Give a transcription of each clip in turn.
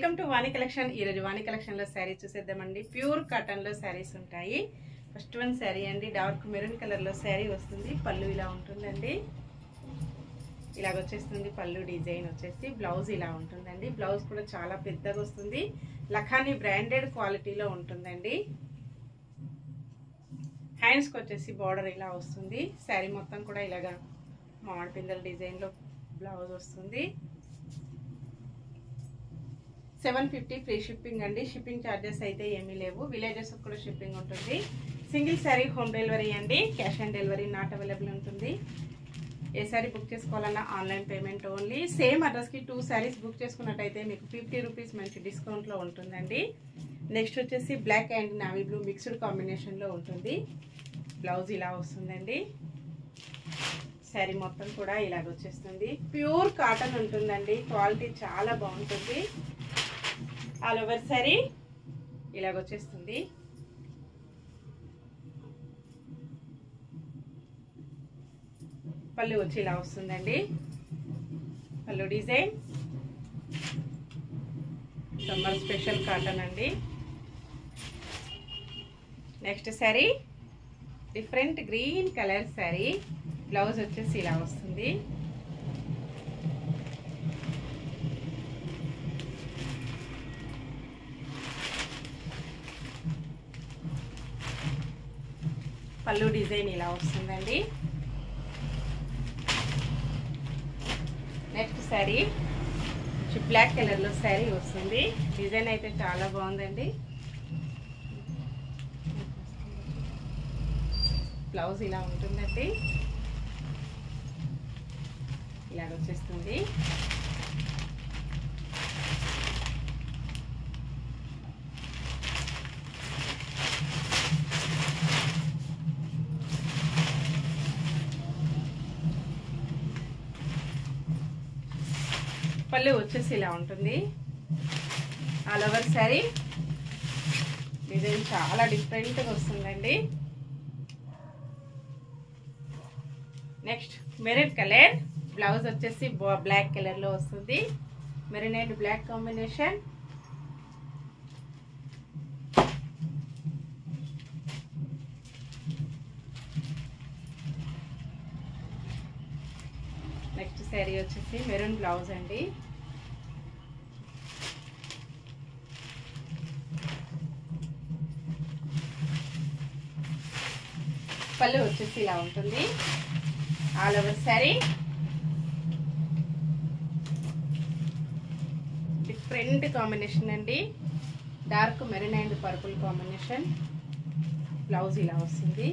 Welcome to Vani collection. ఈరోజు వాణి కలెక్షన్లో శారీ చూసేద్దామండి. ప్యూర్ కాటన్లో శారీస్ ఉంటాయి. ఫస్ట్ వన్ శారీ అండి, డార్క్ మెరూన్ కలర్లో శారీ వస్తుంది. పళ్ళు ఇలా ఉంటుందండి, ఇలాగ వచ్చేస్తుంది. పళ్ళు డిజైన్ వచ్చేసి బ్లౌజ్ ఇలా ఉంటుందండి. బ్లౌజ్ కూడా చాలా పెద్దగా వస్తుంది. లఖానీ బ్రాండెడ్ క్వాలిటీలో ఉంటుందండి. హ్యాండ్స్కి వచ్చేసి బార్డర్ ఇలా వస్తుంది. శారీ మొత్తం కూడా ఇలాగా మామిడి పిందెల డిజైన్లో బ్లౌజ్ వస్తుంది. 750 ఫ్రీ షిప్పింగ్ అండి. షిప్పింగ్ ఛార్జెస్ అయితే ఏమీ లేవు. విలేజెస్ కూడా షిప్పింగ్ ఉంటుంది. సింగిల్ శారీ హోమ్ డెలివరీ అండి. Cash on delivery not available ఉంటుంది. ఏ శారీ బుక్ చేసుకోవాలన్నా ఆన్లైన్ పేమెంట్ ఓన్లీ. సేమ్ అడ్రస్కి 2 శారీస్ బుక్ చేసుకున్నట్టయితే మీకు 50 రూపీస్ మంచి డిస్కౌంట్లో ఉంటుందండి. నెక్స్ట్ వచ్చేసి black and navy blue mixed కాంబినేషన్లో ఉంటుంది. బ్లౌజ్ ఇలా వస్తుందండి. శారీ మొత్తం కూడా ఇలాగ వచ్చేస్తుంది. ప్యూర్ కాటన్ ఉంటుందండి. క్వాలిటీ చాలా బాగుంటుంది. ఆల్ ఓవర్ శారీ ఇలాగ వచ్చేస్తుంది. పళ్ళు వచ్చి ఇలా వస్తుందండి. పళ్ళు డిజైన్ సమ్మర్ స్పెషల్ కాటన్ అండి. Next sari different green colour sari. Blouse వచ్చేసి ఇలా వస్తుంది. పళ్ళు డిజైన్ ఇలా వస్తుందండి. నెక్స్ట్ శారీ బ్లాక్ కలర్లో శారీ వస్తుంది. డిజైన్ అయితే చాలా బాగుందండి. బ్లౌజ్ ఇలా ఉంటుందండి. ఇలాగ వచ్చేస్తుంది. పళ్ళు వచ్చేసి ఇలా ఉంటుంది. ఆల్ ఓవర్ శారీ డిజైన్ చాలా డిఫరెంట్గా వస్తుందండి. Next maroon colour. బ్లౌజ్ వచ్చేసి బ్లాక్ కలర్లో వస్తుంది. Maroon and black combination. Next sari వచ్చేసి మెరూన్ బ్లౌజ్ అండి. పళ్ళు వచ్చేసి ఇలా ఉంటుంది. All over sari different combination అండి. Dark maroon and purple combination. Blouse ఇలా వస్తుంది.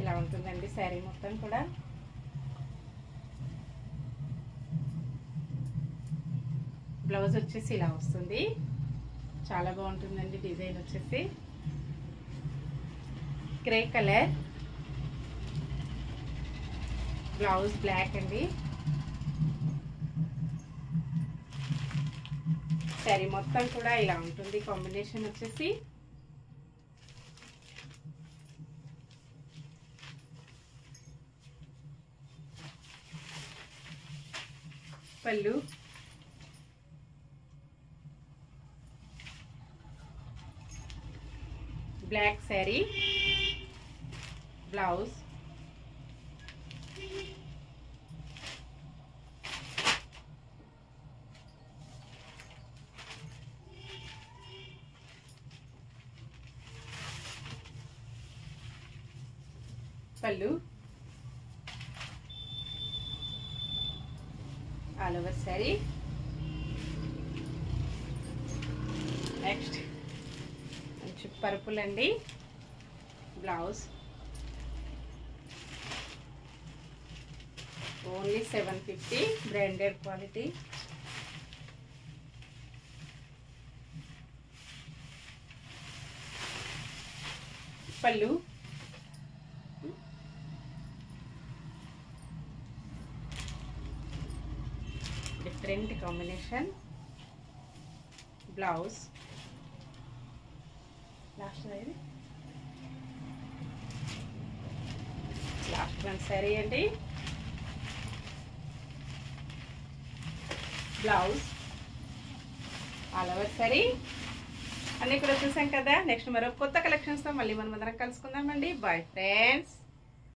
ఇలా ఉంటుందండి శారీ మొత్తం కూడా. బ్లౌజ్ వచ్చేసి ఇలా వస్తుంది. చాలా బాగుంటుందండి. డిజైన్ వచ్చేసి గ్రే కలర్. బ్లౌజ్ బ్లాక్ అండి. శారీ మొత్తం కూడా ఇలా ఉంటుంది. కాంబినేషన్ వచ్చేసి పళ్ళు బ్లాక్ శారీ. బ్లౌజ్ పళ్ళు ఆల్ ఓవర్ శారీ. నెక్స్ట్ మంచి పర్పుల్ అండి. Blouse only 750 branded quality. పళ్ళు different combination. Blouse last sequence sari అండి. బ్లౌజ్ ఆల్ ఓవర్ శారీ అన్నీ కూడా చూసాం కదా. నెక్స్ట్ మరో కొత్త కలెక్షన్స్తో మళ్ళీ మనం అందరం కలుసుకుందామండి. Bye friends.